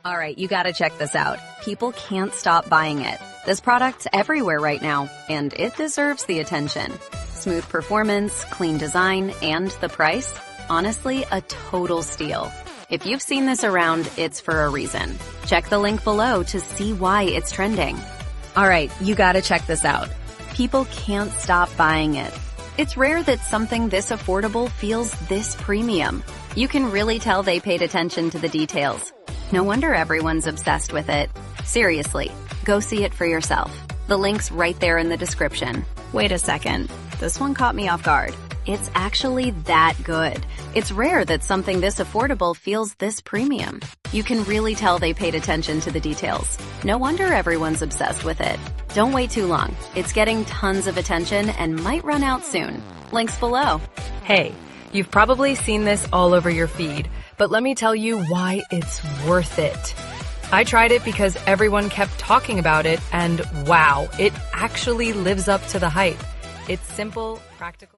All right, you gotta check this out. People can't stop buying it. This product's everywhere right now, and it deserves the attention. Smooth performance, clean design, and the price? Honestly, a total steal. If you've seen this around, it's for a reason. Check the link below to see why it's trending. All right, you gotta check this out. People can't stop buying it. It's rare that something this affordable feels this premium. You can really tell they paid attention to the details. No wonder everyone's obsessed with it. Seriously, go see it for yourself. The link's right there in the description. Wait a second, this one caught me off guard. It's actually that good. It's rare that something this affordable feels this premium. You can really tell they paid attention to the details. No wonder everyone's obsessed with it. Don't wait too long. It's getting tons of attention and might run out soon. Links below. Hey, you've probably seen this all over your feed, but let me tell you why it's worth it. I tried it because everyone kept talking about it, and wow, it actually lives up to the hype. It's simple, practical.